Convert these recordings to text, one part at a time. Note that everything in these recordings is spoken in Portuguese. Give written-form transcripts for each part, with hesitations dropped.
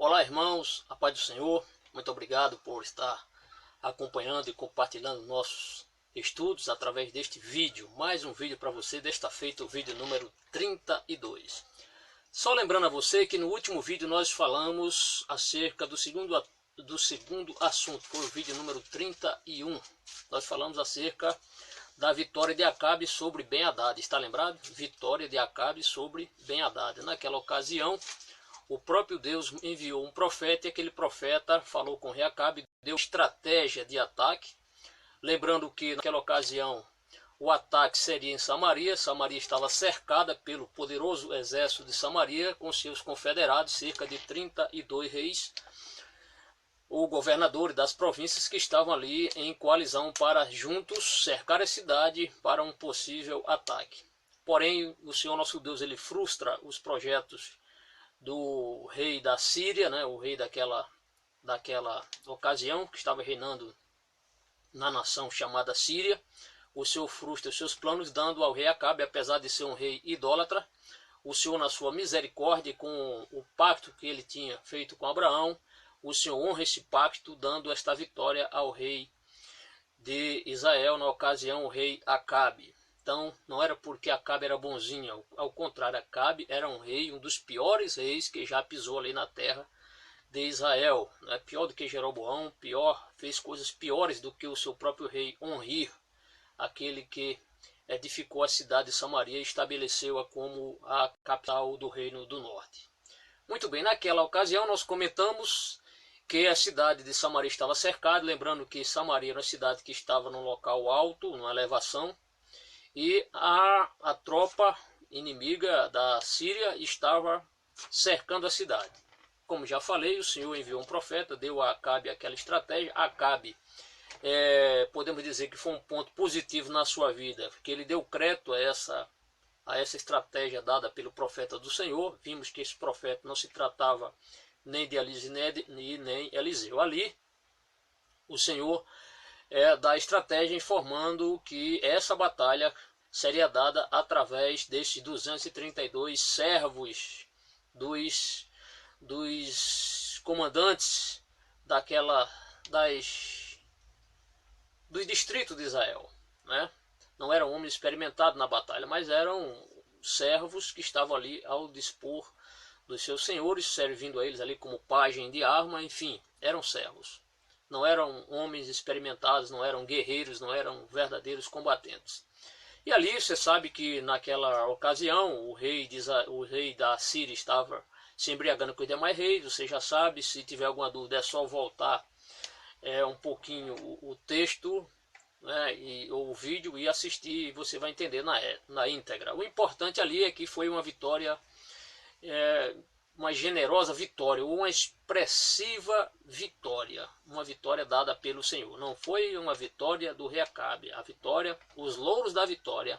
Olá, irmãos, a paz do Senhor. Muito obrigado por estar acompanhando e compartilhando nossos estudos através deste vídeo. Mais um vídeo para você, desta feita o vídeo número 32. Só lembrando a você que no último vídeo nós falamos acerca do segundo assunto, foi o vídeo número 31. Nós falamos acerca da vitória de Acabe sobre Ben-Hadad. Está lembrado? Vitória de Acabe sobre Ben-Hadad. Naquela ocasião, o próprio Deus enviou um profeta e aquele profeta falou com o rei Acabe, deu estratégia de ataque. Lembrando que naquela ocasião o ataque seria em Samaria. Samaria estava cercada pelo poderoso exército de Samaria com seus confederados, cerca de 32 reis, ou governadores das províncias que estavam ali em coalizão para juntos cercar a cidade para um possível ataque. Porém, o Senhor nosso Deus ele frustra os projetos do rei da Síria, né, o rei daquela ocasião, que estava reinando na nação chamada Síria. O Senhor frustra os seus planos, dando ao rei Acabe, apesar de ser um rei idólatra, o Senhor na sua misericórdia, com o pacto que ele tinha feito com Abraão, o Senhor honra esse pacto, dando esta vitória ao rei de Israel, na ocasião o rei Acabe. Então, não era porque Acabe era bonzinho, ao contrário, Acabe era um rei, um dos piores reis que já pisou ali na terra de Israel. Né? Pior do que Jeroboão, fez coisas piores do que o seu próprio rei Onri, aquele que edificou a cidade de Samaria e estabeleceu-a como a capital do reino do norte. Muito bem, naquela ocasião nós comentamos que a cidade de Samaria estava cercada, lembrando que Samaria era uma cidade que estava num local alto, numa elevação, e a tropa inimiga da Síria estava cercando a cidade. Como já falei, o Senhor enviou um profeta, deu a Acabe aquela estratégia. Acabe, podemos dizer que foi um ponto positivo na sua vida, porque ele deu crédito a essa estratégia dada pelo profeta do Senhor. Vimos que esse profeta não se tratava nem de Eliseu nem Eliseu. Ali, o Senhor dá estratégia informando que essa batalha seria dada através destes 232 servos dos comandantes dos distritos de Israel, né? Não eram homens experimentados na batalha, mas eram servos que estavam ali ao dispor dos seus senhores, servindo a eles ali como pajem de arma, enfim, eram servos. Não eram homens experimentados, não eram guerreiros, não eram verdadeiros combatentes. E ali você sabe que naquela ocasião o rei da Síria estava se embriagando com os demais reis. Você já sabe, se tiver alguma dúvida é só voltar um pouquinho o texto, né, ou o vídeo e assistir, e você vai entender na íntegra. O importante ali é que foi uma vitória, uma generosa vitória, uma expressiva vitória, uma vitória dada pelo Senhor. Não foi uma vitória do rei Acabe, a vitória, os louros da vitória,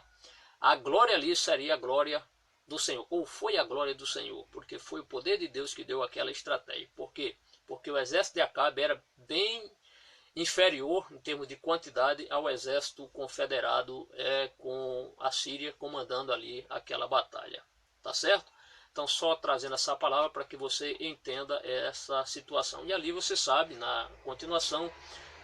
a glória ali seria a glória do Senhor, ou foi a glória do Senhor, porque foi o poder de Deus que deu aquela estratégia. Por quê? Porque o exército de Acabe era bem inferior em termos de quantidade ao exército confederado com a Síria comandando ali aquela batalha. Tá certo? Então, só trazendo essa palavra para que você entenda essa situação. E ali você sabe, na continuação,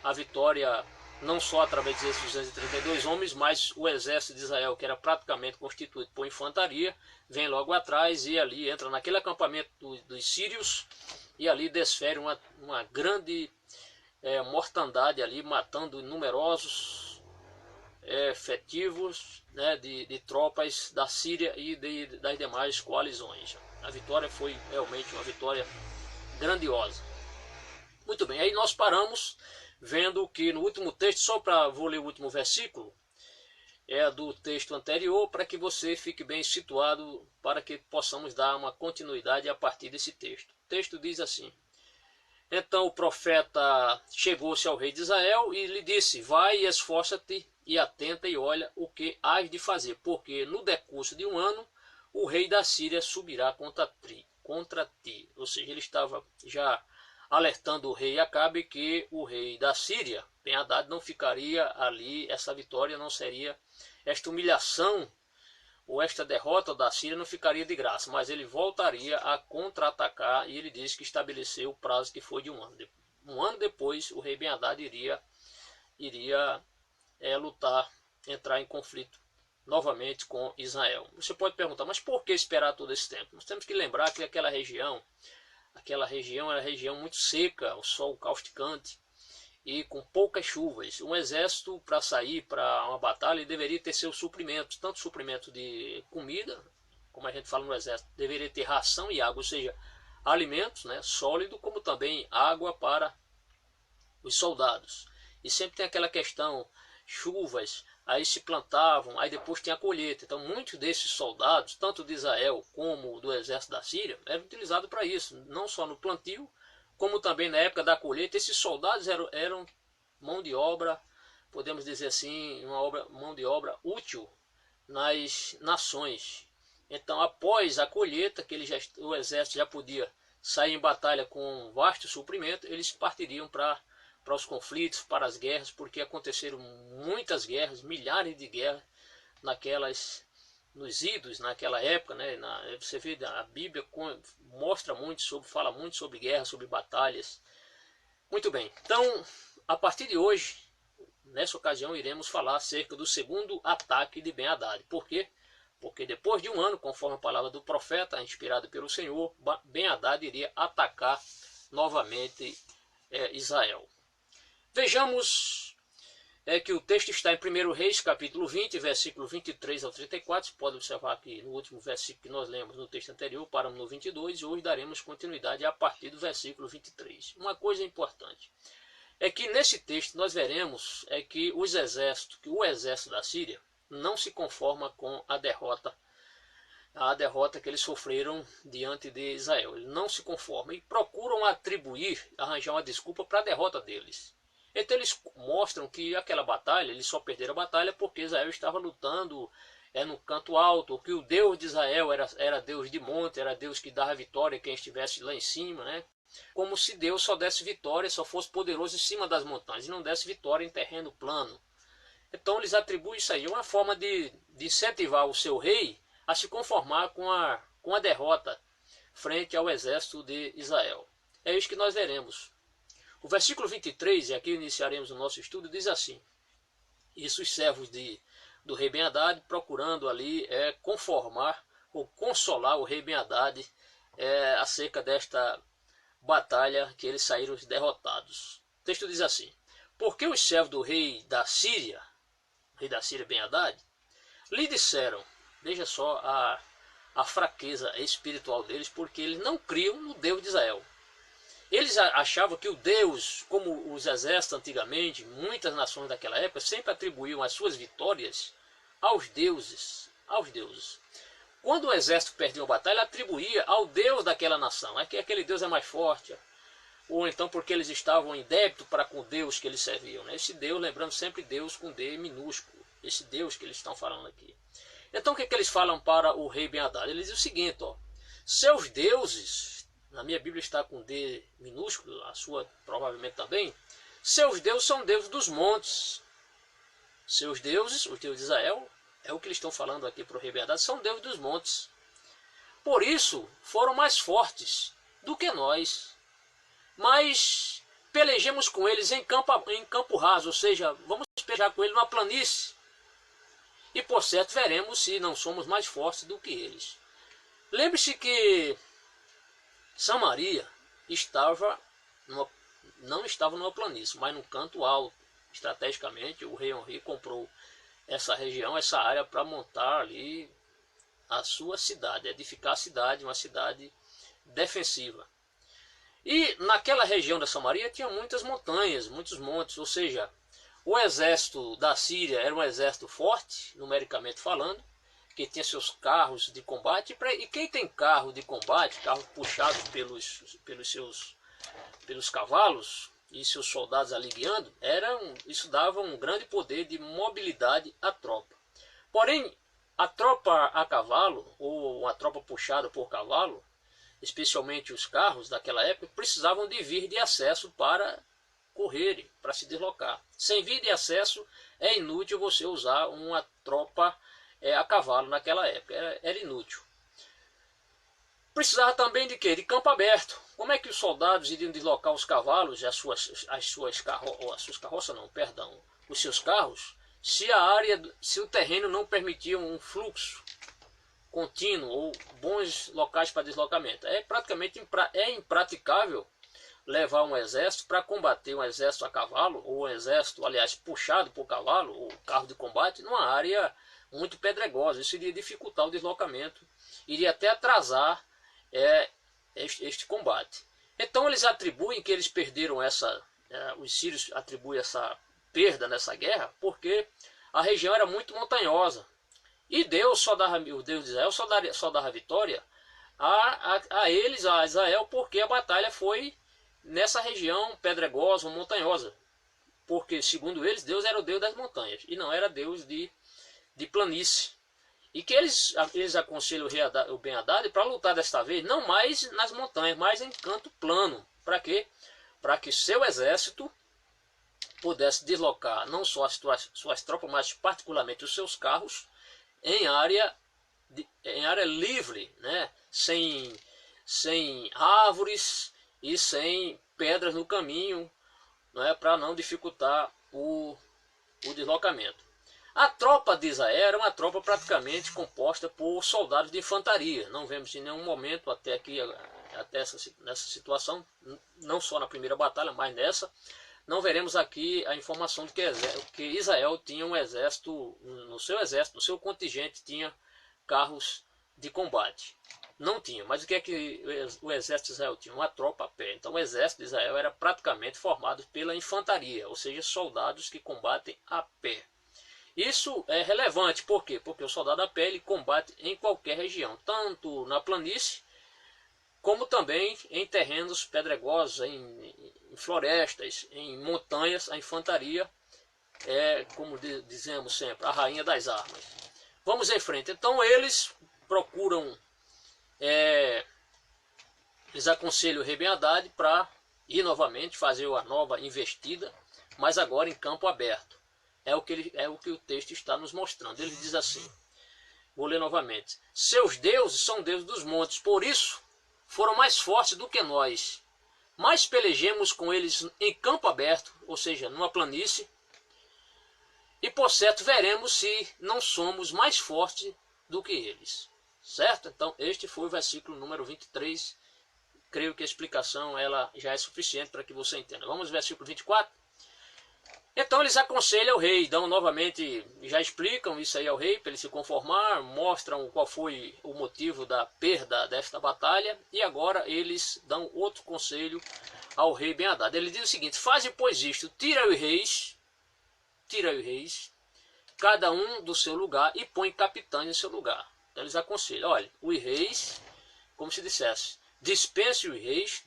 a vitória não só através desses 232 homens, mas o exército de Israel, que era praticamente constituído por infantaria, vem logo atrás e ali entra naquele acampamento dos sírios e ali desfere uma grande mortandade ali, matando numerosos efetivos, né, de tropas da Síria e das demais coalizões. A vitória foi realmente uma vitória grandiosa. Muito bem, aí nós paramos vendo que no último texto, vou ler o último versículo, do texto anterior, para que você fique bem situado, para que possamos dar uma continuidade a partir desse texto. O texto diz assim: então o profeta chegou-se ao rei de Israel e lhe disse: vai e esforça-te e atenta e olha o que hás de fazer, porque no decurso de um ano o rei da Síria subirá contra ti. Ou seja, ele estava já alertando o rei Acabe que o rei da Síria, Ben-Hadad, não ficaria ali, essa vitória não seria, esta humilhação ou esta derrota da Síria não ficaria de graça, mas ele voltaria a contra-atacar, e ele disse que estabeleceu o prazo que foi de 1 ano. Um ano depois, o rei Ben-Hadad iria lutar, entrar em conflito novamente com Israel. Você pode perguntar, mas por que esperar todo esse tempo? Nós temos que lembrar que aquela região era uma região muito seca, o sol causticante e com poucas chuvas. Um exército, para sair para uma batalha, deveria ter seus suprimentos, tanto suprimento de comida, como a gente fala no exército, deveria ter ração e água, ou seja, alimentos, né, sólido, como também água para os soldados. E sempre tem aquela questão, chuvas, aí se plantavam, aí depois tem a colheita. Então muitos desses soldados, tanto de Israel como do exército da Síria, eram utilizados para isso, não só no plantio, como também na época da colheita. Esses soldados eram mão de obra, podemos dizer assim, mão de obra útil nas nações. Então, após a colheita, que o exército já podia sair em batalha com um vasto suprimento, eles partiriam para os conflitos, para as guerras, porque aconteceram muitas guerras, milhares de guerras nos idos naquela época, né? Você vê, a Bíblia fala muito sobre guerra, sobre batalhas. Muito bem, então a partir de hoje, nessa ocasião, iremos falar acerca do segundo ataque de Ben-Hadad. Por quê? Porque depois de 1 ano, conforme a palavra do profeta, inspirado pelo Senhor, Ben-Hadad iria atacar novamente Israel. Vejamos que o texto está em 1 Reis, capítulo 20, versículo 23 ao 34. Você pode observar que no último versículo que nós lemos no texto anterior, paramos no 22, e hoje daremos continuidade a partir do versículo 23. Uma coisa importante é que nesse texto nós veremos que o exército da Síria não se conforma com a derrota que eles sofreram diante de Israel. Eles não se conformam e procuram arranjar uma desculpa para a derrota deles. Então eles mostram que aquela batalha, eles só perderam a batalha porque Israel estava lutando no canto alto, que o Deus de Israel era Deus de monte, era Deus que dava vitória a quem estivesse lá em cima, né? Como se Deus só desse vitória, só fosse poderoso em cima das montanhas e não desse vitória em terreno plano. Então eles atribuem isso aí, uma forma de incentivar o seu rei a se conformar com a derrota frente ao exército de Israel. É isso que nós veremos. O versículo 23, e aqui iniciaremos o nosso estudo, diz assim: isso os servos do rei Ben-Hadad procurando ali conformar ou consolar o rei Ben-Hadad acerca desta batalha que eles saíram derrotados. O texto diz assim: porque os servos do rei da Síria Ben-Hadad, lhe disseram, veja só a fraqueza espiritual deles, porque eles não criam no Deus de Israel. Eles achavam que o Deus, como os exércitos antigamente, muitas nações daquela época, sempre atribuíam as suas vitórias aos deuses. Quando o exército perdia uma batalha, atribuía ao Deus daquela nação. É que aquele Deus é mais forte. Ou então porque eles estavam em débito para com o Deus que eles serviam. Né? Esse Deus, lembrando sempre Deus com D minúsculo. Esse Deus que eles estão falando aqui. Então o que eles falam para o rei Ben-Hadad? Eles dizem o seguinte, seus deuses... Na minha Bíblia está com D minúsculo, a sua provavelmente também. Seus deuses são deuses dos montes. Seus deuses, os deuses de Israel, é o que eles estão falando aqui para o rei Ben-Hadad, são deuses dos montes. Por isso, foram mais fortes do que nós. Mas pelejemos com eles em campo raso, ou seja, vamos pelejar com eles numa planície. E por certo veremos se não somos mais fortes do que eles. Lembre-se que Samaria não estava numa planície, mas num canto alto. Estrategicamente, o rei Henri comprou essa região, essa área, para montar ali a sua cidade, edificar a cidade, uma cidade defensiva. E naquela região da Samaria tinha muitas montanhas, muitos montes, ou seja, o exército da Síria era um exército forte, numericamente falando, que tinha seus carros de combate, e quem tem carro de combate, carro puxado pelos cavalos e seus soldados ali guiando, isso dava um grande poder de mobilidade à tropa. Porém, a tropa a cavalo, ou uma tropa puxada por cavalo, especialmente os carros daquela época, precisavam de via de acesso para correrem, para se deslocar. Sem via de acesso, é inútil você usar uma tropa a cavalo naquela época, era inútil. Precisava também de quê? De campo aberto. Como é que os soldados iriam deslocar os cavalos, os seus carros, se o terreno não permitia um fluxo contínuo ou bons locais para deslocamento? É praticamente impraticável levar um exército para combater um exército a cavalo, ou um exército, aliás, puxado por cavalo, ou carro de combate, numa área muito pedregosa. Isso iria dificultar o deslocamento, iria até atrasar este combate. Então eles atribuem que eles perderam os sírios atribuem essa perda nessa guerra, porque a região era muito montanhosa. E Deus o Deus de Israel só dava vitória a Israel, porque a batalha foi nessa região pedregosa, montanhosa. Porque, segundo eles, Deus era o Deus das montanhas, e não era Deus de planície. E que eles aconselham o Ben-Hadad para lutar desta vez, não mais nas montanhas, mas em canto plano. Para quê? Para que seu exército pudesse deslocar não só as suas tropas, mas particularmente os seus carros em área livre, né? sem árvores e sem pedras no caminho, né? Para não dificultar o deslocamento. A tropa de Israel era uma tropa praticamente composta por soldados de infantaria. Não vemos em nenhum momento até nessa situação, não só na primeira batalha, mas nessa, não veremos aqui a informação de que Israel tinha um exército, no seu contingente tinha carros de combate. Não tinha, mas o que é que o exército de Israel tinha? Uma tropa a pé. Então o exército de Israel era praticamente formado pela infantaria, ou seja, soldados que combatem a pé. Isso é relevante, por quê? Porque o soldado a pé ele combate em qualquer região, tanto na planície, como também em terrenos pedregosos, em florestas, em montanhas. A infantaria é, como dizemos sempre, a rainha das armas. Vamos em frente. Então eles procuram, eles aconselham o rei Ben-Hadad para ir novamente, fazer a nova investida, mas agora em campo aberto. É o que o texto está nos mostrando. Ele diz assim, vou ler novamente: seus deuses são deuses dos montes, por isso foram mais fortes do que nós. Mas pelejemos com eles em campo aberto, ou seja, numa planície, e por certo veremos se não somos mais fortes do que eles. Certo? Então este foi o versículo número 23. Creio que a explicação ela já é suficiente para que você entenda. Vamos ao versículo 24. Então eles aconselham o rei, novamente, já explicam isso aí ao rei, para ele se conformar, mostram qual foi o motivo da perda desta batalha, e agora eles dão outro conselho ao rei Ben-Hadad. Ele diz o seguinte: faze pois isto, tira os reis, cada um do seu lugar, e põe capitães em seu lugar. Então eles aconselham, olha, os reis, como se dissesse, dispense os reis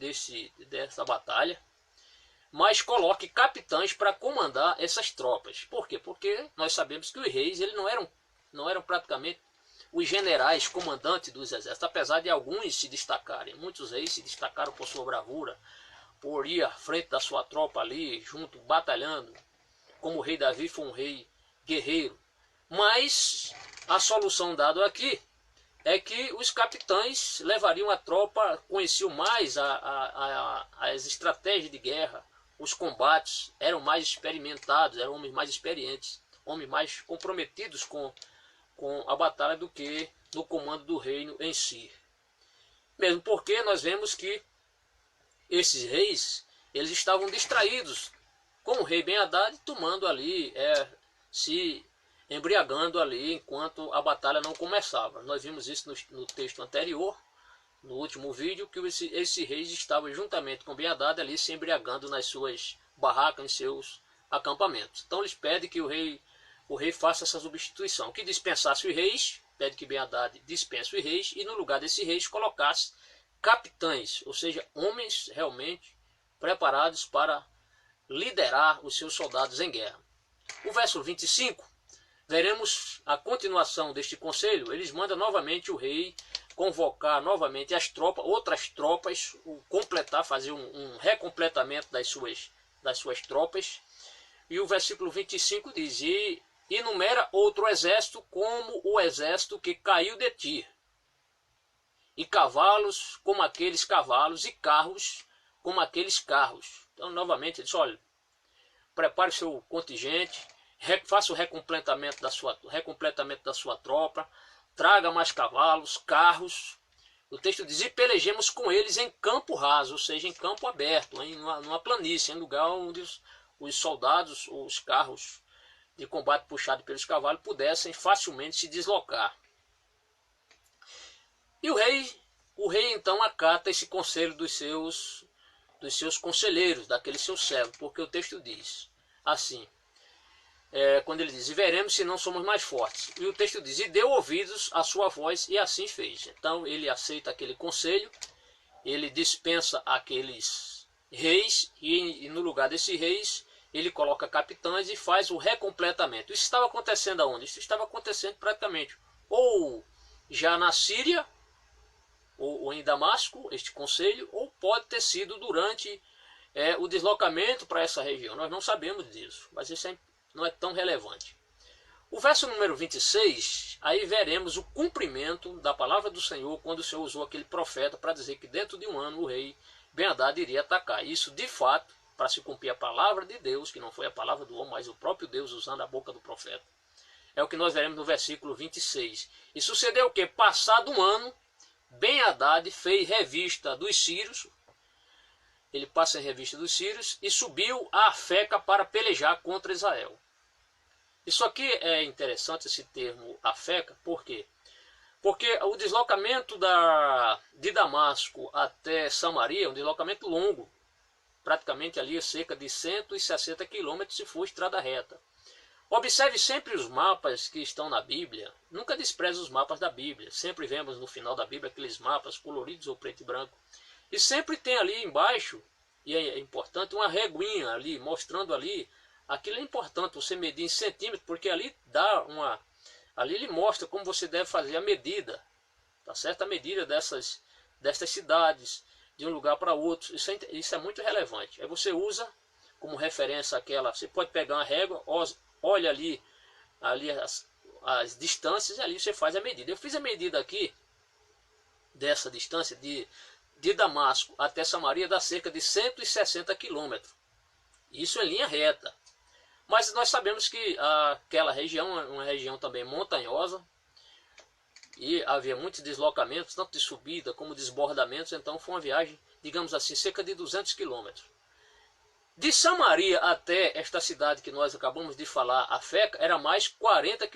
dessa batalha, mas coloque capitães para comandar essas tropas. Por quê? Porque nós sabemos que os reis eles não eram praticamente os generais comandantes dos exércitos, apesar de alguns se destacarem. Muitos reis se destacaram por sua bravura, por ir à frente da sua tropa ali, junto, batalhando. Como o rei Davi foi um rei guerreiro. Mas a solução dada aqui é que os capitães levariam a tropa, conheciam mais as estratégias de guerra, os combates, eram mais experimentados, eram homens mais experientes, homens mais comprometidos com a batalha do que no comando do reino em si. Mesmo porque nós vemos que esses reis, eles estavam distraídos com o rei Ben-Hadad, tomando ali, se embriagando ali enquanto a batalha não começava. Nós vimos isso no texto anterior, no último vídeo, que esses reis estavam juntamente com Ben-Hadad ali se embriagando nas suas barracas, em seus acampamentos. Então eles pedem que o rei faça essa substituição, que dispensasse os reis, pede que Ben-Hadad dispense os reis e no lugar desses reis colocasse capitães, ou seja, homens realmente preparados para liderar os seus soldados em guerra. O verso 25, veremos a continuação deste conselho. Eles mandam novamente o rei convocar novamente as tropas, outras tropas, completar, fazer um recompletamento das suas tropas. E o versículo 25 diz: e e numera outro exército como o exército que caiu de ti, e cavalos como aqueles cavalos, e carros como aqueles carros. Então, novamente, ele diz, olha, prepare o seu contingente, faça o recompletamento da sua tropa, traga mais cavalos, carros. O texto diz, e pelejemos com eles em campo raso, ou seja, em campo aberto, numa planície, em lugar onde os soldados, os carros de combate puxados pelos cavalos pudessem facilmente se deslocar. E o rei então acata esse conselho dos seus conselheiros, daqueles seus servos, porque o texto diz assim, quando ele diz, e veremos se não somos mais fortes. E o texto diz, e deu ouvidos à sua voz, e assim fez. Então ele aceita aquele conselho, ele dispensa aqueles reis, e no lugar desses reis, ele coloca capitães e faz o recompletamento. Isso estava acontecendo aonde? Isso estava acontecendo praticamente ou já na Síria, ou em Damasco, este conselho, ou pode ter sido durante o deslocamento para essa região. Nós não sabemos disso, mas isso não é tão relevante. O verso número 26, aí veremos o cumprimento da palavra do Senhor, quando o Senhor usou aquele profeta para dizer que dentro de um ano o rei Ben-Hadad iria atacar. Isso, de fato, para se cumprir a palavra de Deus, que não foi a palavra do homem, mas o próprio Deus usando a boca do profeta. É o que nós veremos no versículo 26. E sucedeu o que? Passado um ano, Ben-Hadad fez revista dos sírios, ele passa em revista dos sírios, e subiu a Afeca para pelejar contra Israel. Isso aqui é interessante, esse termo Afeca, por quê? Porque o deslocamento de Damasco até Samaria é um deslocamento longo, praticamente ali cerca de 160 quilômetros se for estrada reta. Observe sempre os mapas que estão na Bíblia, nunca despreze os mapas da Bíblia, sempre vemos no final da Bíblia aqueles mapas coloridos ou preto e branco, e sempre tem ali embaixo, e é importante, uma reguinha ali, mostrando ali, aquilo é importante você medir em centímetros, porque ali ali ele mostra como você deve fazer a medida, tá certo? A medida dessas cidades, de um lugar para outro, isso é muito relevante. Aí você usa como referência aquela, você pode pegar uma régua, olha ali as distâncias, e ali você faz a medida. Eu fiz a medida aqui, dessa distância de Damasco até Samaria, dá cerca de 160 quilômetros. Isso em linha reta. Mas nós sabemos que aquela região é uma região também montanhosa, e havia muitos deslocamentos, tanto de subida como desbordamentos, então foi uma viagem, digamos assim, cerca de 200 quilômetros. De Samaria até esta cidade que nós acabamos de falar, Afeca, era mais 40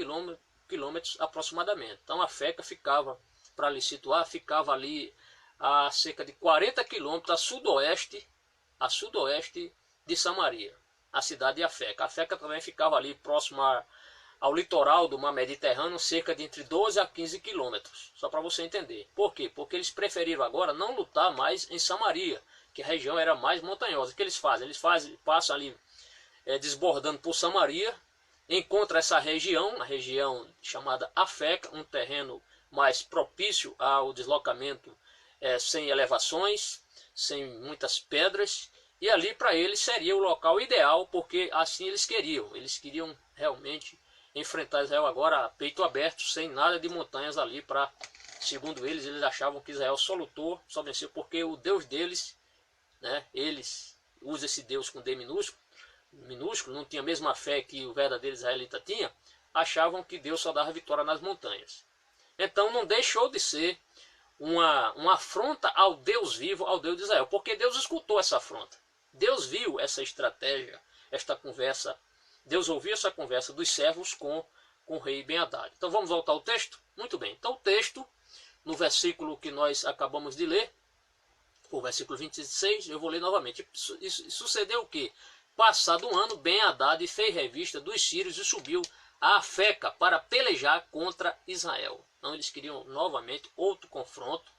quilômetros aproximadamente. Então a Afeca ficava, para lhe situar, ficava ali a cerca de 40 quilômetros a sudoeste de Samaria, a cidade de Afeca. A Afeca também ficava ali próximo ao litoral do mar Mediterrâneo, cerca de entre 12 a 15 quilômetros, só para você entender. Por quê? Porque eles preferiram agora não lutar mais em Samaria, que a região era mais montanhosa. O que eles fazem? Passam ali desbordando por Samaria, encontram essa região, a região chamada Afeca, um terreno mais propício ao deslocamento sem elevações, sem muitas pedras, e ali para eles seria o local ideal, porque assim eles queriam realmente enfrentar Israel agora a peito aberto, sem nada de montanhas ali, segundo eles achavam que Israel só lutou, só venceu porque o Deus deles, né, eles usam esse Deus com D minúsculo, não tinha a mesma fé que o verdadeiro israelita tinha, achavam que Deus só dava vitória nas montanhas. Então não deixou de ser uma afronta ao Deus vivo, ao Deus de Israel, porque Deus escutou essa afronta. Deus viu essa estratégia, esta conversa, Deus ouviu essa conversa dos servos com o rei Ben-Hadad. Então vamos voltar ao texto? Muito bem. Então o texto, no versículo que nós acabamos de ler, o versículo 26, eu vou ler novamente. Sucedeu o quê? Passado um ano, Ben-Hadad fez revista dos sírios e subiu a Afeca para pelejar contra Israel. Então eles queriam novamente outro confronto,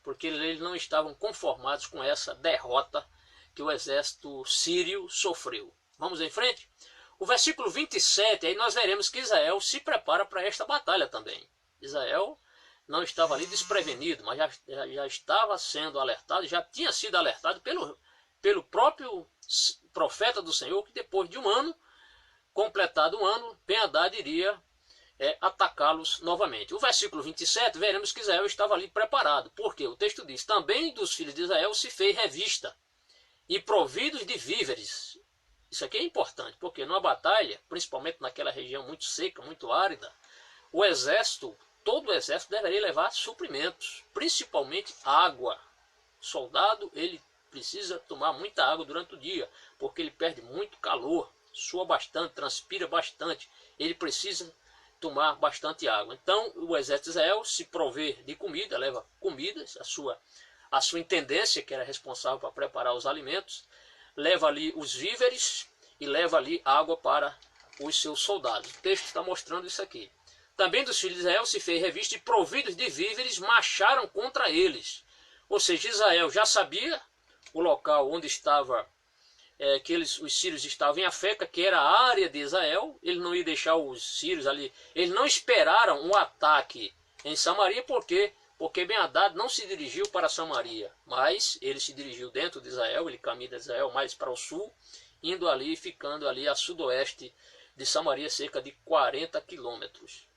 porque eles não estavam conformados com essa derrota que o exército sírio sofreu. Vamos em frente? O versículo 27, aí nós veremos que Israel se prepara para esta batalha também. Israel não estava ali desprevenido, mas já estava sendo alertado, já tinha sido alertado pelo próprio profeta do Senhor, que depois de um ano completado um ano, Ben-Hadad iria atacá-los novamente. O versículo 27, veremos que Israel estava ali preparado, porque o texto diz: também dos filhos de Israel se fez revista, e providos de víveres. Isso aqui é importante, porque numa batalha, principalmente naquela região muito seca, muito árida, o exército, todo o exército deveria levar suprimentos, principalmente água. O soldado, ele precisa tomar muita água durante o dia, porque ele perde muito calor, sua bastante, transpira bastante, ele precisa tomar bastante água. Então o exército de Israel se prover de comida, leva comidas, a sua intendência, que era responsável para preparar os alimentos, leva ali os víveres e leva ali água para os seus soldados. O texto está mostrando isso aqui. Também dos filhos de Israel se fez revista, e providos de víveres marcharam contra eles. Ou seja, Israel já sabia o local onde estava, os sírios estavam em Afeca, que era a área de Israel. Ele não ia deixar os sírios ali. Eles não esperaram um ataque em Samaria, porque Ben-Hadad não se dirigiu para Samaria, mas ele se dirigiu dentro de Israel, ele caminha de Israel mais para o sul, indo ali, ficando ali a sudoeste de Samaria, cerca de 40 quilômetros.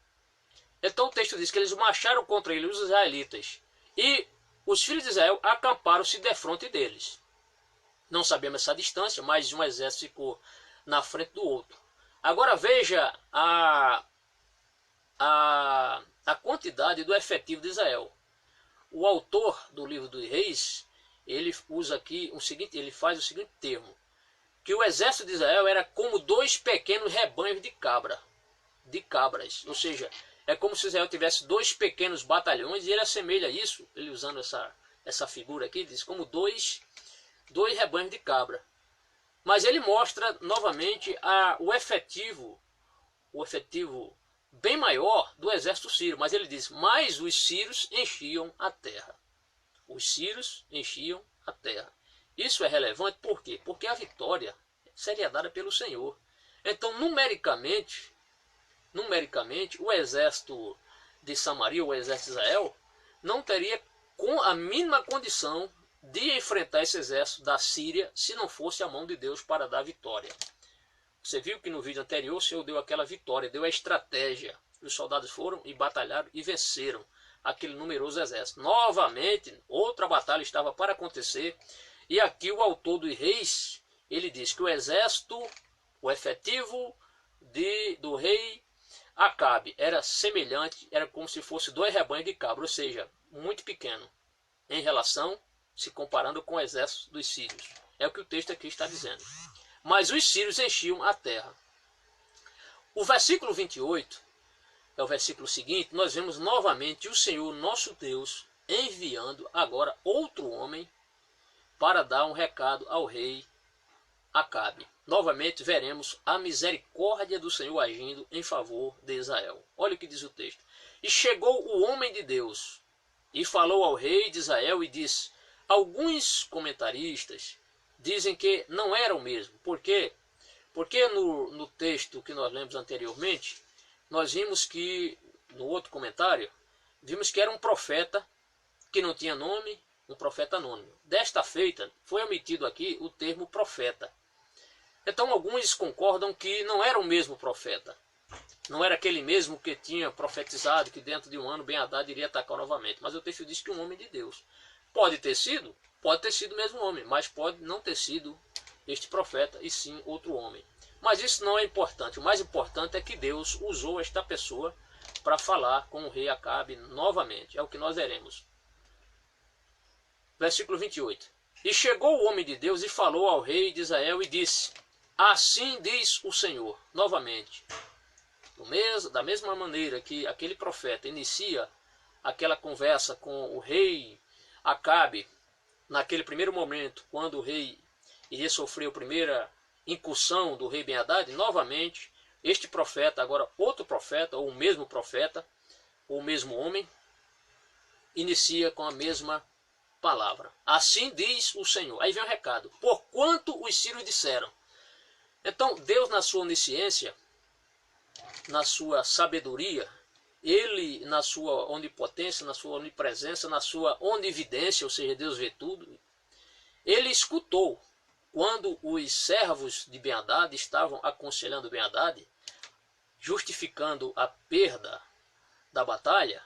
Então o texto diz que eles marcharam contra ele, os israelitas, e os filhos de Israel acamparam-se defronte deles. Não sabemos essa distância, mas um exército ficou na frente do outro. Agora veja a quantidade do efetivo de Israel. O autor do livro dos Reis, ele usa aqui ele faz o seguinte termo, que o exército de Israel era como 2 pequenos rebanhos de cabras, ou seja, é como se Israel tivesse 2 pequenos batalhões, e ele assemelha isso, ele usando essa figura aqui, diz como dois rebanhos de cabra. Mas ele mostra novamente o efetivo bem maior do exército sírio, mas ele diz: mas os sírios enchiam a terra. Os sírios enchiam a terra. Isso é relevante por quê? Porque a vitória seria dada pelo Senhor. Então, numericamente, o exército de Samaria, o exército de Israel, não teria com a mínima condição de enfrentar esse exército da Síria se não fosse a mão de Deus para dar vitória. Você viu que no vídeo anterior o Senhor deu aquela vitória, deu a estratégia. Os soldados foram e batalharam e venceram aquele numeroso exército. Novamente, outra batalha estava para acontecer. E aqui o autor dos Reis, ele diz que o exército, o efetivo do rei Acabe era semelhante, era como se fosse 2 rebanhos de cabra, ou seja, muito pequeno, em relação, se comparando com o exército dos sírios. É o que o texto aqui está dizendo. Mas os sírios enchiam a terra. O versículo 28, é o versículo seguinte, nós vemos novamente o Senhor nosso Deus enviando agora outro homem para dar um recado ao rei Acabe. Novamente veremos a misericórdia do Senhor agindo em favor de Israel. Olha o que diz o texto. E chegou o homem de Deus e falou ao rei de Israel e disse: alguns comentaristas dizem que não era o mesmo. Por quê? Porque no texto que nós lemos anteriormente, nós vimos que, no outro comentário, vimos que era um profeta que não tinha nome, um profeta anônimo. Desta feita, foi omitido aqui o termo profeta. Então alguns concordam que não era o mesmo profeta. Não era aquele mesmo que tinha profetizado que dentro de um ano Ben-Hadad iria atacar novamente. Mas o texto diz que um homem de Deus. Pode ter sido o mesmo homem, mas pode não ter sido este profeta, e sim outro homem. Mas isso não é importante. O mais importante é que Deus usou esta pessoa para falar com o rei Acabe novamente. É o que nós veremos. Versículo 28. E chegou o homem de Deus e falou ao rei de Israel e disse: assim diz o Senhor, novamente. Da mesma maneira que aquele profeta inicia aquela conversa com o rei Acabe, naquele primeiro momento, quando o rei iria sofrer a primeira incursão do rei Ben-Hadad, novamente, este profeta, agora outro profeta, ou o mesmo profeta, ou o mesmo homem, inicia com a mesma palavra. Assim diz o Senhor. Aí vem o recado. Porquanto os sírios disseram. Então, Deus, na sua onisciência, na sua sabedoria, Ele, na sua onipotência, na sua onipresença, na sua onividência, ou seja, Deus vê tudo, Ele escutou quando os servos de Ben-Hadad estavam aconselhando Ben-Hadad, justificando a perda da batalha,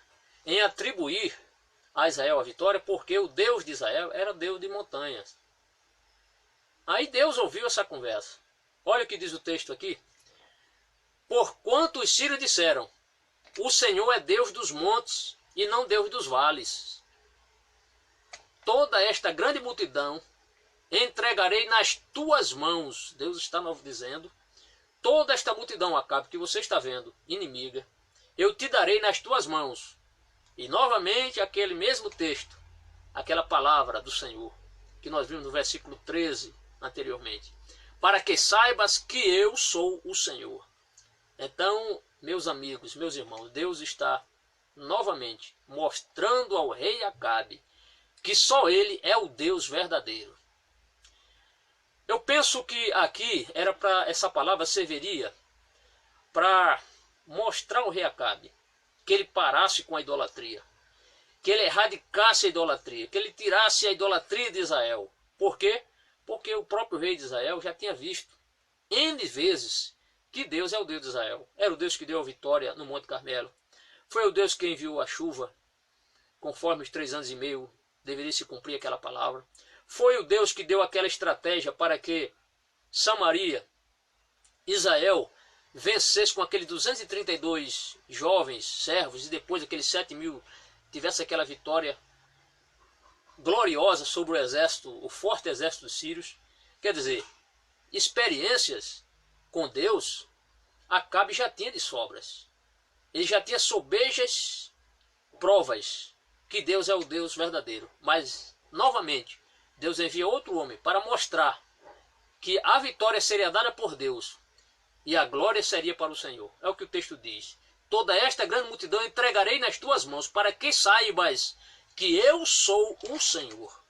em atribuir a Israel a vitória, porque o Deus de Israel era Deus de montanhas. Aí Deus ouviu essa conversa. Olha o que diz o texto aqui. Porquanto os sírios disseram, o Senhor é Deus dos montes e não Deus dos vales. Toda esta grande multidão entregarei nas tuas mãos. Deus está dizendo, toda esta multidão, Acabe, que você está vendo, inimiga, eu te darei nas tuas mãos. E novamente aquele mesmo texto, aquela palavra do Senhor, que nós vimos no versículo 13 anteriormente. Para que saibas que eu sou o Senhor. Então, meus amigos, meus irmãos, Deus está novamente mostrando ao rei Acabe que só ele é o Deus verdadeiro. Eu penso que aqui era para essa palavra serviria para mostrar ao rei Acabe que ele parasse com a idolatria, que ele erradicasse a idolatria, que ele tirasse a idolatria de Israel. Por quê? Porque o próprio rei de Israel já tinha visto N vezes que Deus é o Deus de Israel. Era o Deus que deu a vitória no Monte Carmelo. Foi o Deus que enviou a chuva, conforme os 3 anos e meio deveria se cumprir aquela palavra. Foi o Deus que deu aquela estratégia para que Samaria, Israel, vencesse com aqueles 232 jovens servos e depois aqueles 7.000 tivesse aquela vitória gloriosa sobre o exército, o forte exército dos sírios. Quer dizer, experiências com Deus, Acabe já tinha de sobras. Ele já tinha sobejas provas que Deus é o Deus verdadeiro. Mas, novamente, Deus envia outro homem para mostrar que a vitória seria dada por Deus e a glória seria para o Senhor. É o que o texto diz. Toda esta grande multidão entregarei nas tuas mãos, para que saibas que eu sou o Senhor.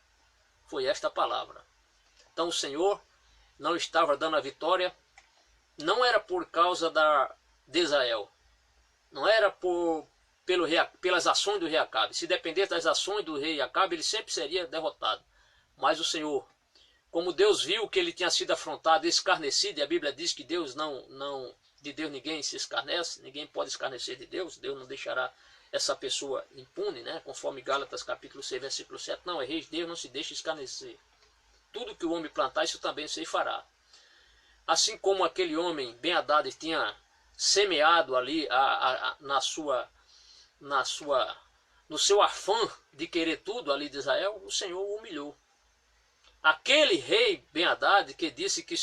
Foi esta a palavra. Então o Senhor não estava dando a vitória, não era por causa de Israel, não era pelas ações do rei Acabe. Se dependesse das ações do rei Acabe, ele sempre seria derrotado. Mas o Senhor, como Deus viu que ele tinha sido afrontado, escarnecido, e a Bíblia diz que Deus de Deus ninguém se escarnece, ninguém pode escarnecer de Deus, Deus não deixará essa pessoa impune, né? Conforme Gálatas capítulo 6, versículo 7, não erreis, Deus não se deixa escarnecer. Tudo que o homem plantar, isso também se fará. Assim como aquele homem, Ben-Hadad, tinha semeado ali no seu afã de querer tudo ali de Israel, o Senhor o humilhou. Aquele rei Ben-Hadad que disse que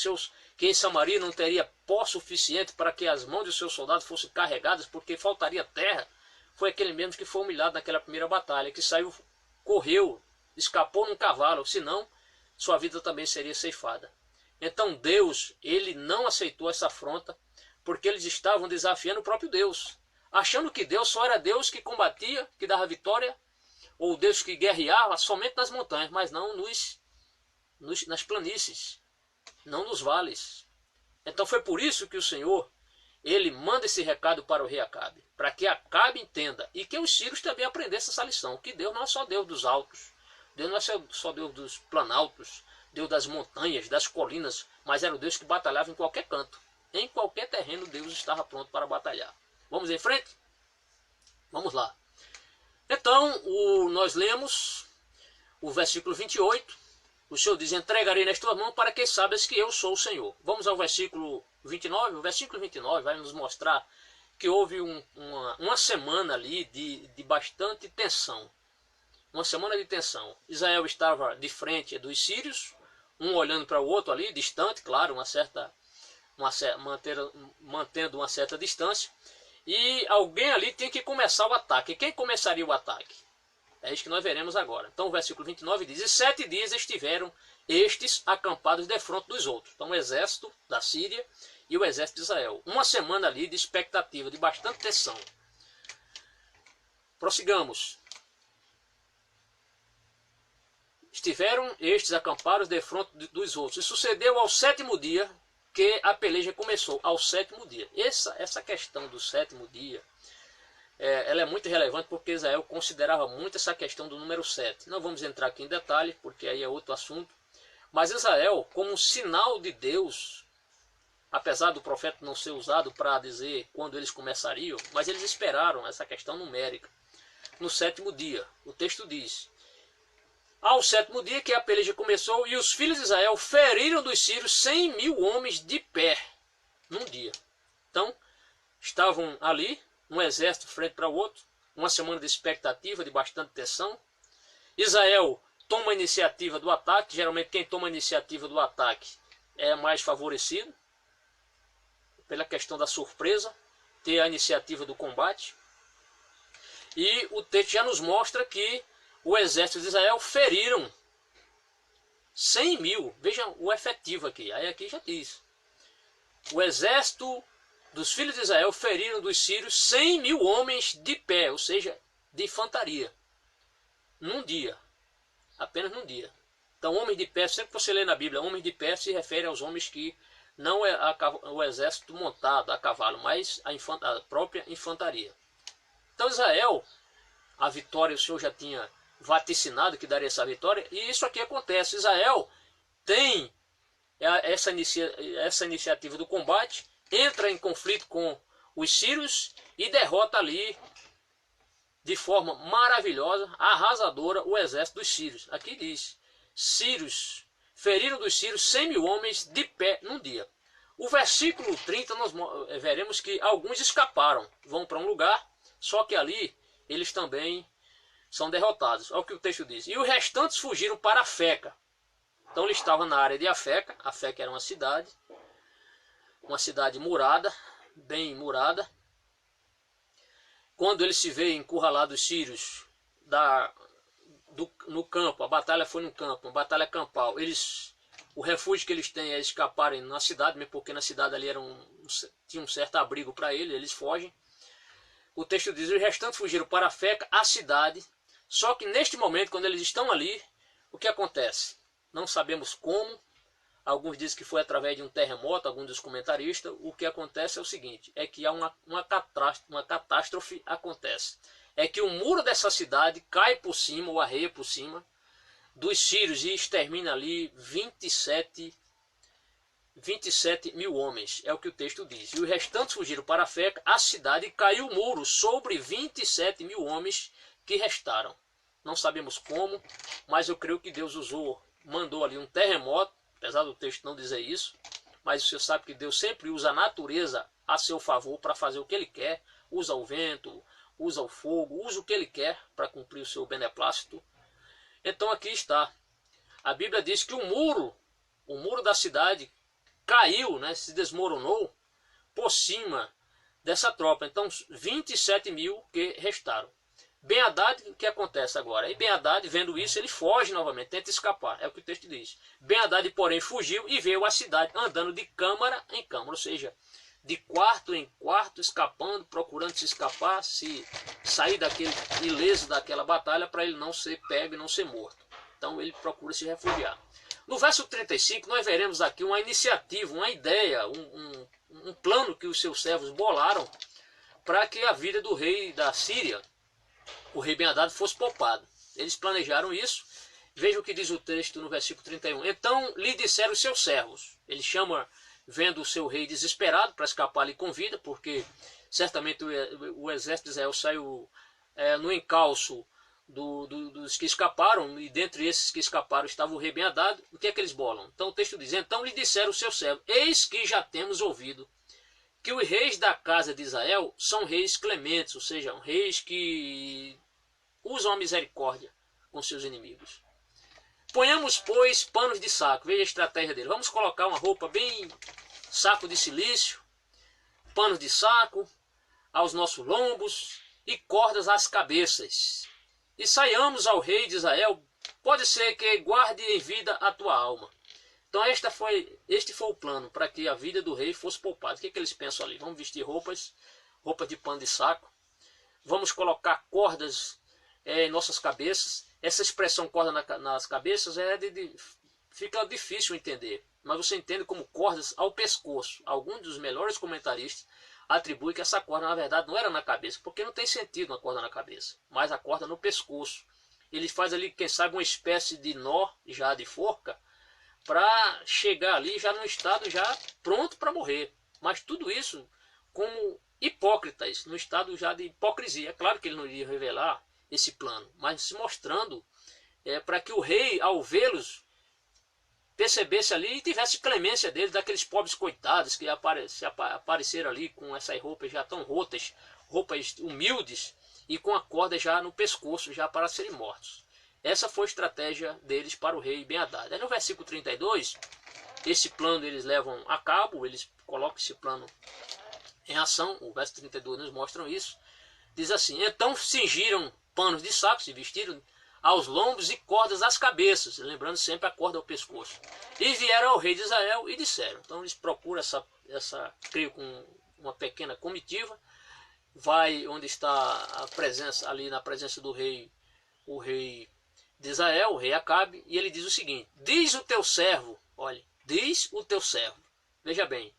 em Samaria não teria pó suficiente para que as mãos de seus soldados fossem carregadas porque faltaria terra, foi aquele mesmo que foi humilhado naquela primeira batalha, que saiu, correu, escapou num cavalo, senão sua vida também seria ceifada. Então Deus, ele não aceitou essa afronta, porque eles estavam desafiando o próprio Deus, achando que Deus só era Deus que combatia, que dava vitória, ou Deus que guerreava somente nas montanhas, mas não nas planícies, não nos vales. Então foi por isso que o Senhor, ele manda esse recado para o rei Acabe, para que Acabe entenda, e que os sírios também aprendessem essa lição, que Deus não é só Deus dos altos, Deus não é só Deus dos planaltos, Deus das montanhas, das colinas, mas era o Deus que batalhava em qualquer canto. Em qualquer terreno Deus estava pronto para batalhar. Vamos em frente? Vamos lá. Então, nós lemos o versículo 28. O Senhor diz, entregarei nas tuas mãos para que saibas que eu sou o Senhor. Vamos ao versículo 29. O versículo 29 vai nos mostrar que houve uma semana ali de bastante tensão. Uma semana de tensão. Israel estava de frente dos sírios, um olhando para o outro ali, distante, claro, mantendo uma certa distância. E alguém ali tem que começar o ataque. E quem começaria o ataque? É isso que nós veremos agora. Então o versículo 29 diz, e 7 dias estiveram estes acampados defronte dos outros. Então o exército da Síria e o exército de Israel. Uma semana ali de expectativa, de bastante tensão. Prossigamos. Estiveram estes acampados defronte dos outros. E sucedeu ao 7º dia que a peleja começou. Ao 7º dia. Essa questão do 7º dia, ela é muito relevante porque Israel considerava muito essa questão do número 7. Não vamos entrar aqui em detalhe, porque aí é outro assunto. Mas Israel, como um sinal de Deus, apesar do profeta não ser usado para dizer quando eles começariam, mas eles esperaram essa questão numérica. No 7º dia, o texto diz: ao 7º dia que a peleja começou, e os filhos de Israel feriram dos sírios 100.000 homens de pé, num dia. Então, estavam ali, um exército frente para o outro, uma semana de expectativa, de bastante tensão. Israel toma a iniciativa do ataque, geralmente quem toma a iniciativa do ataque é mais favorecido, pela questão da surpresa, ter a iniciativa do combate. E o texto já nos mostra que o exército de Israel feriram 100.000. Vejam o efetivo aqui. Aí aqui já diz. O exército dos filhos de Israel feriram dos sírios 100.000 homens de pé, ou seja, de infantaria. Num dia. Apenas num dia. Então, homens de pé, sempre que você lê na Bíblia, homens de pé se refere aos homens que não é o exército montado a cavalo, mas a própria infantaria. Então Israel, a vitória, o Senhor já tinha vaticinado que daria essa vitória, e isso aqui acontece. Israel tem essa iniciativa do combate, entra em conflito com os sírios e derrota ali de forma maravilhosa, arrasadora, o exército dos sírios. Aqui diz, sírios feriram dos sírios 100.000 homens de pé num dia. O versículo 30 nós veremos que alguns escaparam, vão para um lugar, só que ali eles também são derrotados. Olha o que o texto diz. E os restantes fugiram para Afeca. Então ele estava na área de Afeca. Afeca era uma cidade murada, bem murada. Quando ele se vê encurralado os sírios no campo, a batalha foi no campo, uma batalha campal, o refúgio que eles têm é escaparem na cidade, mesmo porque na cidade ali tinha um certo abrigo para eles fogem. O texto diz, os restantes fugiram para Afeca, a cidade, só que neste momento, quando eles estão ali, o que acontece? Não sabemos como, alguns dizem que foi através de um terremoto, alguns dos comentaristas. O que acontece é o seguinte, é que há uma catástrofe acontece. É que o muro dessa cidade cai por cima, ou arreia por cima, dos sírios e extermina ali 27.000 homens, é o que o texto diz. E os restantes fugiram para Afeca, a cidade, e caiu o muro sobre 27.000 homens que restaram. Não sabemos como, mas eu creio que Deus mandou ali um terremoto, apesar do texto não dizer isso, mas você sabe que Deus sempre usa a natureza a seu favor para fazer o que Ele quer, usa o vento, usa o fogo, usa o que Ele quer para cumprir o seu beneplácito. Então aqui está. A Bíblia diz que o muro da cidade caiu, né, se desmoronou por cima dessa tropa. Então 27.000 que restaram. Ben-Hadad, o que acontece agora? E Ben-Hadad, vendo isso, ele foge novamente, tenta escapar. É o que o texto diz. Ben-Hadad, porém, fugiu e veio à cidade andando de câmara em câmara, ou seja, de quarto em quarto, escapando, procurando se escapar, se sair daquele ileso daquela batalha para ele não ser pego e não ser morto. Então ele procura se refugiar. No verso 35 nós veremos aqui uma iniciativa, uma ideia, um plano que os seus servos bolaram para que a vida do rei da Síria, o rei Ben-Hadad, fosse poupado. Eles planejaram isso. Veja o que diz o texto no versículo 31. Então lhe disseram os seus servos. Ele chama, vendo o seu rei desesperado para escapar ali com vida, porque certamente o exército de Israel saiu no encalço dos que escaparam, e dentre esses que escaparam estava o rei Ben-Hadad. O que é que eles bolam? Então o texto diz, então lhe disseram os seus servos, eis que já temos ouvido que os reis da casa de Israel são reis clementes, ou seja, reis que usam a misericórdia com seus inimigos. Ponhamos, pois, panos de saco. Veja a estratégia dele. Vamos colocar uma roupa bem saco de silício, panos de saco aos nossos lombos e cordas às cabeças. E saiamos ao rei de Israel, pode ser que guarde em vida a tua alma. Então este foi o plano, para que a vida do rei fosse poupada. O que é que eles pensam ali? Vamos vestir roupas de pano de saco. Vamos colocar cordas em nossas cabeças. Essa expressão corda nas cabeças fica difícil entender. Mas você entende como cordas ao pescoço. Alguns dos melhores comentaristas atribuem que essa corda na verdade não era na cabeça, porque não tem sentido uma corda na cabeça, mas a corda no pescoço. Ele faz ali, quem sabe, uma espécie de nó já de forca, para chegar ali já no estado já pronto para morrer. Mas tudo isso como hipócritas, no estado já de hipocrisia. É claro que ele não iria revelar esse plano, mas se mostrando para que o rei, ao vê-los, percebesse ali e tivesse clemência deles, daqueles pobres coitados que apareceram ali com essas roupas já tão rotas, roupas humildes e com a corda já no pescoço, já para serem mortos. Essa foi a estratégia deles para o rei Ben-Hadad. Aí no versículo 32, esse plano eles levam a cabo, eles colocam esse plano em ação. O verso 32 nos mostra isso. Diz assim: então cingiram panos de saco, se vestiram aos lombos e cordas às cabeças, lembrando sempre a corda ao pescoço. E vieram ao rei de Israel e disseram. Então eles procuram creio com uma pequena comitiva, vai onde está a presença, ali na presença do rei, o rei de Israel, o rei Acabe, e ele diz o seguinte: diz o teu servo, olha, diz o teu servo. Veja bem,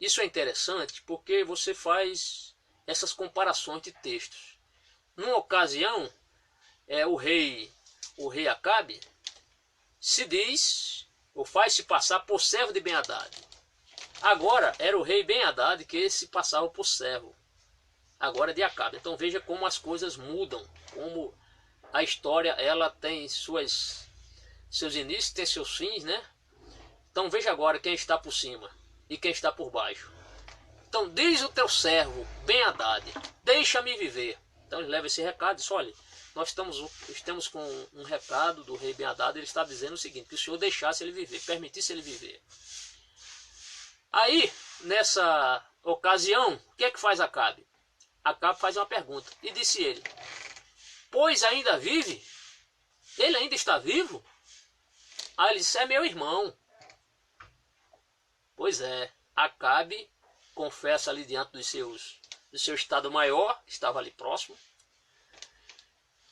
isso é interessante porque você faz essas comparações de textos. Numa ocasião, o rei Acabe se diz, ou faz-se passar por servo de Ben-Hadad. Agora era o rei Ben-Hadad que se passava por servo, agora de Acabe. Então veja como as coisas mudam, como a história ela tem seus inícios, tem seus fins, né? Então veja agora quem está por cima e quem está por baixo. Então diz o teu servo Ben-Hadad, deixa-me viver. Então ele leva esse recado e diz: olha, nós estamos com um recado do rei Ben-Hadad. Ele está dizendo o seguinte: que o senhor deixasse ele viver, permitisse ele viver. Aí, nessa ocasião, o que é que faz Acabe? Acabe faz uma pergunta, e disse ele: pois ainda vive? Ele ainda está vivo? Aí ele disse: é meu irmão. Pois é, Acabe confessa ali diante do seu estado maior, que estava ali próximo,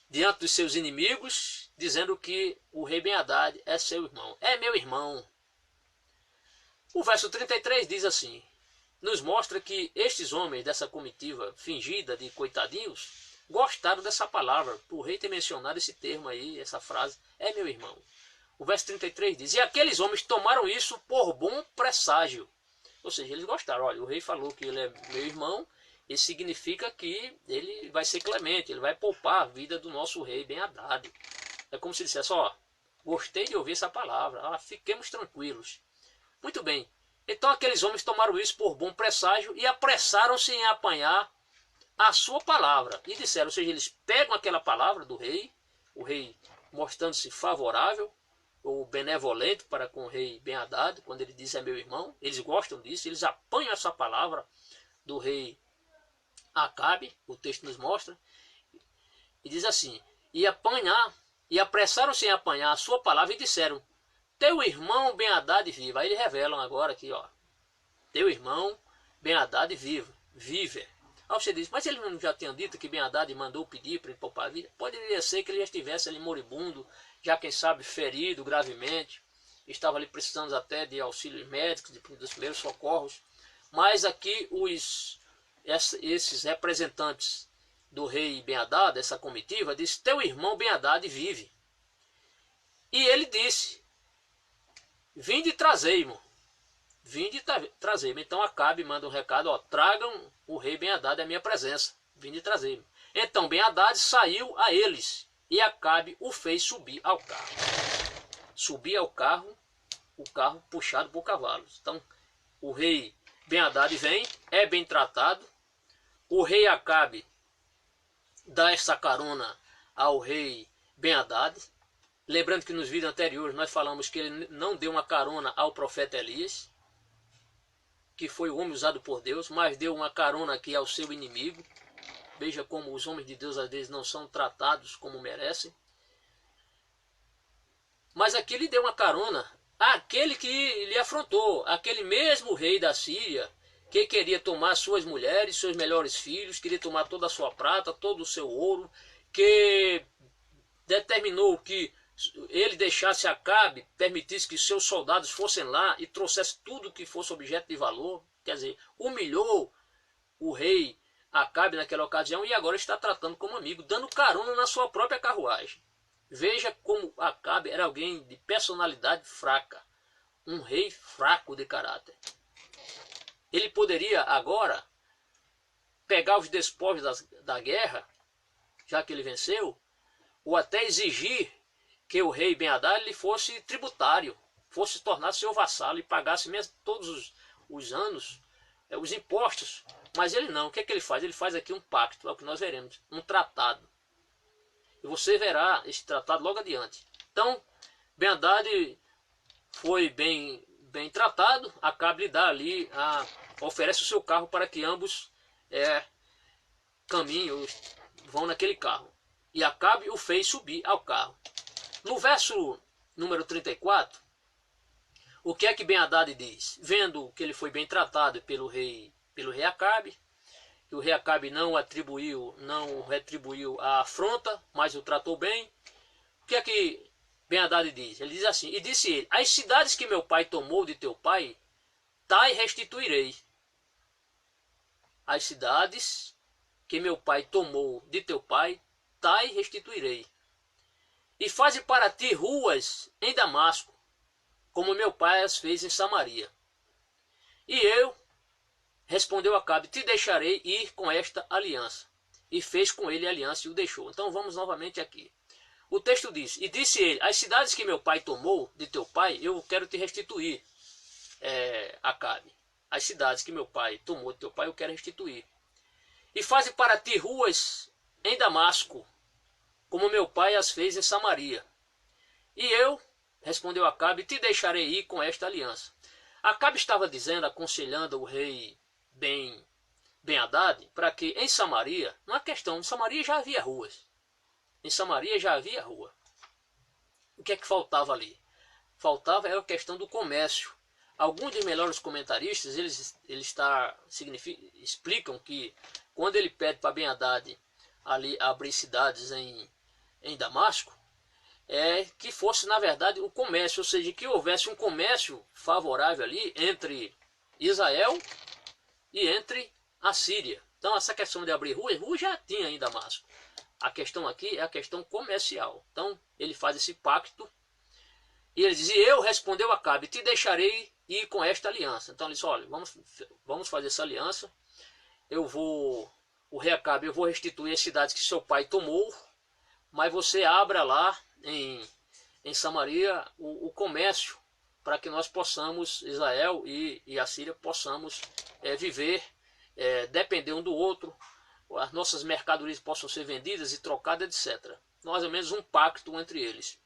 diante dos seus inimigos, dizendo que o rei Ben-Hadad é seu irmão. É meu irmão. O verso 33 diz assim, nos mostra que estes homens dessa comitiva fingida de coitadinhos gostaram dessa palavra, por o rei ter mencionado esse termo aí, essa frase, é meu irmão. O verso 33 diz: e aqueles homens tomaram isso por bom presságio. Ou seja, eles gostaram. Olha, o rei falou que ele é meu irmão, isso significa que ele vai ser clemente, ele vai poupar a vida do nosso rei Ben-Hadad. É como se dissesse: ó, gostei de ouvir essa palavra, fiquemos tranquilos. Muito bem. Então aqueles homens tomaram isso por bom presságio e apressaram-se em apanhar a sua palavra. E disseram, ou seja, eles pegam aquela palavra do rei, o rei mostrando-se favorável ou benevolente para com o rei Ben-Hadad, quando ele diz é meu irmão, eles gostam disso, eles apanham essa palavra do rei Acabe, o texto nos mostra, e diz assim: e apressaram-se em apanhar a sua palavra e disseram: teu irmão Ben-Hadad vive. Aí eles revelam agora aqui, ó, teu irmão Ben-Hadad vive. Aí você diz: mas ele não já tinha dito que Ben-Hadad mandou pedir para ele poupar a vida? Poderia ser que ele já estivesse ali moribundo, já quem sabe ferido gravemente, estava ali precisando até de auxílios médicos, dos primeiros socorros. Mas aqui esses representantes do rei Ben-Hadad, essa comitiva, disse: teu irmão Ben-Hadad vive. E ele disse: vinde e trazei-mo. Vinde e trazei-mo. Então Acabe manda um recado: ó, tragam o rei Ben-Hadad à minha presença. Vinde e trazei-mo. Então Ben-Hadad saiu a eles e Acabe o fez subir ao carro. Subir ao carro, o carro puxado por cavalos. Então o rei Ben-Hadad vem, é bem tratado. O rei Acabe dá essa carona ao rei Ben-Hadad. Lembrando que nos vídeos anteriores nós falamos que ele não deu uma carona ao profeta Elias, que foi o homem usado por Deus, mas deu uma carona aqui ao seu inimigo. Veja como os homens de Deus às vezes não são tratados como merecem. Mas aqui ele deu uma carona àquele que lhe afrontou, aquele mesmo rei da Síria, que queria tomar suas mulheres, seus melhores filhos, queria tomar toda a sua prata, todo o seu ouro, que determinou que ele deixasse Acabe, permitisse que seus soldados fossem lá e trouxessem tudo que fosse objeto de valor. Quer dizer, humilhou o rei Acabe naquela ocasião e agora está tratando como amigo, dando carona na sua própria carruagem. Veja como Acabe era alguém de personalidade fraca, um rei fraco de caráter. Ele poderia agora pegar os despojos da guerra, já que ele venceu, ou até exigir que o rei Ben-Hadad lhe fosse tributário, fosse tornar seu vassalo e pagasse mesmo todos os anos os impostos. Mas ele não. O que é que ele faz? Ele faz aqui um pacto, é o que nós veremos, um tratado. E você verá esse tratado logo adiante. Então, Ben-Hadad foi bem tratado. Acabe lhe dá ali, oferece o seu carro para que ambos caminhem, vão naquele carro. E Acabe o fez subir ao carro. No verso número 34, o que é que Ben-Hadad diz? Vendo que ele foi bem tratado pelo rei Acabe, que o rei Acabe não retribuiu a afronta, mas o tratou bem. O que é que Ben-Hadad diz? Ele diz assim: e disse ele: as cidades que meu pai tomou de teu pai, tais restituirei. As cidades que meu pai tomou de teu pai, tais restituirei. E faze para ti ruas em Damasco, como meu pai as fez em Samaria. E eu, respondeu Acabe, te deixarei ir com esta aliança. E fez com ele a aliança e o deixou. Então vamos novamente aqui. O texto diz: e disse ele: as cidades que meu pai tomou de teu pai, eu quero te restituir, Acabe. As cidades que meu pai tomou de teu pai, eu quero restituir. E faze para ti ruas em Damasco, como meu pai as fez em Samaria. E eu, respondeu Acabe, te deixarei ir com esta aliança. Acabe estava dizendo, aconselhando o rei Ben-Hadad, para que em Samaria, não é questão, em Samaria já havia ruas. Em Samaria já havia rua. O que é que faltava ali? Faltava era a questão do comércio. Alguns dos melhores comentaristas, eles explicam que quando ele pede para Ben-Hadad ali abrir cidades em Damasco, que fosse na verdade o comércio, ou seja, que houvesse um comércio favorável ali entre Israel e entre a Síria. Então essa questão de abrir rua já tinha em Damasco. A questão aqui é a questão comercial. Então ele faz esse pacto e ele diz: e eu, respondeu Acabe, te deixarei ir com esta aliança. Então ele diz: olha, vamos fazer essa aliança. O rei Acabe, eu vou restituir as cidades que seu pai tomou, mas você abra lá em Samaria o comércio, para que nós possamos, Israel e a Síria, possamos viver, depender um do outro, as nossas mercadorias possam ser vendidas e trocadas, etc. Mais ou menos um pacto entre eles.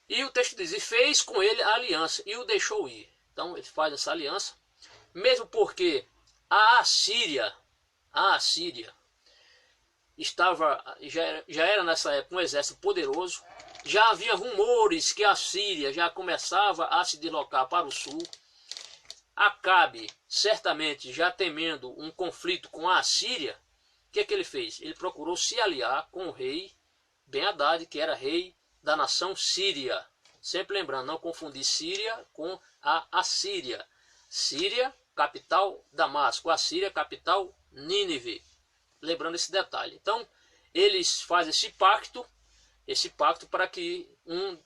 E o texto diz: e fez com ele a aliança e o deixou ir. Então ele faz essa aliança, mesmo porque a Assíria já era nessa época um exército poderoso. Já havia rumores que a Síria já começava a se deslocar para o sul. Acabe, certamente já temendo um conflito com a Assíria, o que é que ele fez? Ele procurou se aliar com o rei Ben-Hadad, que era rei da nação síria. Sempre lembrando, não confundir Síria com a Assíria. Síria, capital Damasco. Assíria, capital Nínive. Lembrando esse detalhe. Então, eles fazem esse pacto para que um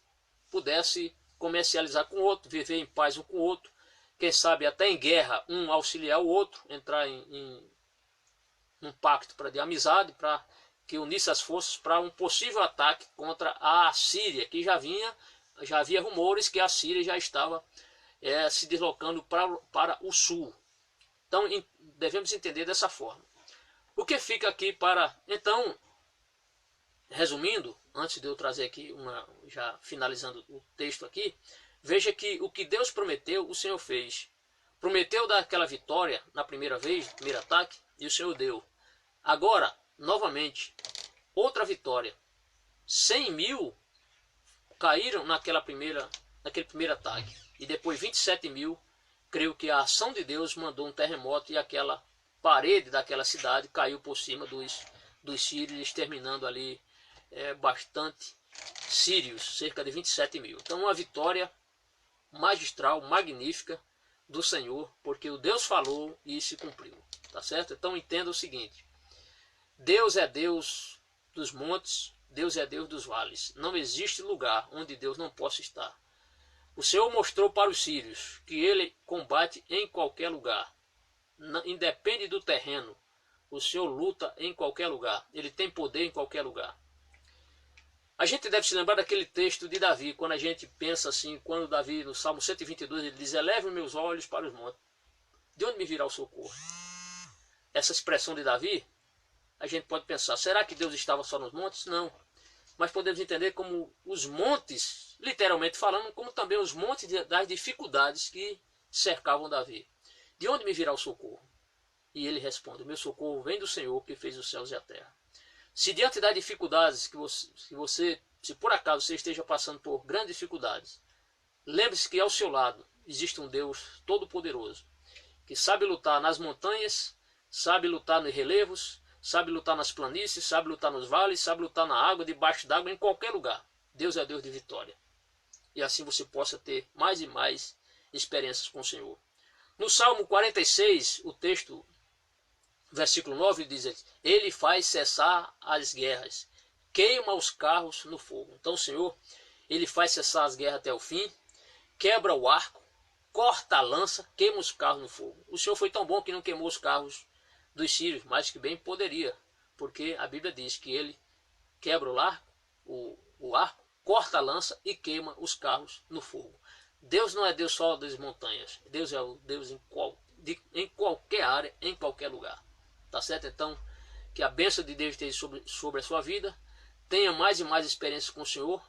pudesse comercializar com o outro, viver em paz um com o outro, quem sabe até em guerra um auxiliar o outro, entrar em um pacto de amizade, para que unisse as forças para um possível ataque contra a Síria, que já havia rumores que a Síria já estava se deslocando para o sul. Então devemos entender dessa forma. O que fica aqui então, resumindo, antes de eu trazer aqui, já finalizando o texto aqui, veja que o que Deus prometeu, o Senhor fez. Prometeu dar aquela vitória na primeira vez, no primeiro ataque, e o Senhor deu. Agora, novamente, outra vitória. 100.000 caíram naquele primeiro ataque. E depois 27.000, creio que a ação de Deus mandou um terremoto e aquela parede daquela cidade caiu por cima dos sírios, exterminando ali bastante sírios, cerca de 27.000. Então uma vitória magistral, magnífica do Senhor, porque o Deus falou e se cumpriu. Tá certo? Então entenda o seguinte: Deus é Deus dos montes, Deus é Deus dos vales. Não existe lugar onde Deus não possa estar. O Senhor mostrou para os sírios que ele combate em qualquer lugar. Independe do terreno. O Senhor luta em qualquer lugar. Ele tem poder em qualquer lugar. A gente deve se lembrar daquele texto de Davi, quando a gente pensa assim, quando Davi, no Salmo 122, ele diz: eleve meus olhos para os montes. De onde me virá o socorro? Essa expressão de Davi, a gente pode pensar, será que Deus estava só nos montes? Não. Mas podemos entender como os montes, literalmente falando, como também os montes das dificuldades que cercavam Davi. De onde me virá o socorro? E ele responde: meu socorro vem do Senhor que fez os céus e a terra. Se diante das dificuldades se por acaso você esteja passando por grandes dificuldades, lembre-se que ao seu lado existe um Deus todo-poderoso, que sabe lutar nas montanhas, sabe lutar nos relevos, sabe lutar nas planícies, sabe lutar nos vales, sabe lutar na água, debaixo d'água, em qualquer lugar. Deus é Deus de vitória. E assim você possa ter mais e mais experiências com o Senhor. No Salmo 46, o texto, versículo 9, diz: ele faz cessar as guerras, queima os carros no fogo. Então o Senhor, ele faz cessar as guerras até o fim, quebra o arco, corta a lança, queima os carros no fogo. O Senhor foi tão bom que não queimou os carros dos sírios, mas que bem poderia, porque a Bíblia diz que ele quebra o arco, corta a lança e queima os carros no fogo. Deus não é Deus só das montanhas, Deus é o Deus em qualquer área, em qualquer lugar. Tá certo? Então, que a bênção de Deus esteja sobre a sua vida, tenha mais e mais experiências com o Senhor,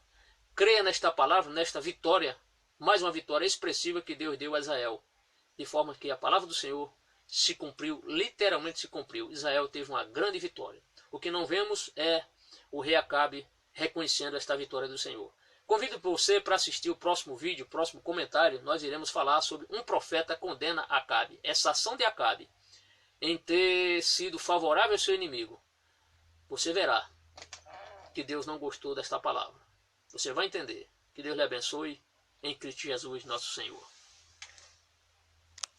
creia nesta palavra, nesta vitória, mais uma vitória expressiva que Deus deu a Israel, de forma que a palavra do Senhor se cumpriu, literalmente se cumpriu. Israel teve uma grande vitória. O que não vemos é o rei Acabe reconhecendo esta vitória do Senhor. Convido você para assistir o próximo vídeo, o próximo comentário. Nós iremos falar sobre um profeta condena Acabe. Essa ação de Acabe em ter sido favorável ao seu inimigo, você verá que Deus não gostou desta palavra. Você vai entender. Que Deus lhe abençoe em Cristo Jesus, nosso Senhor.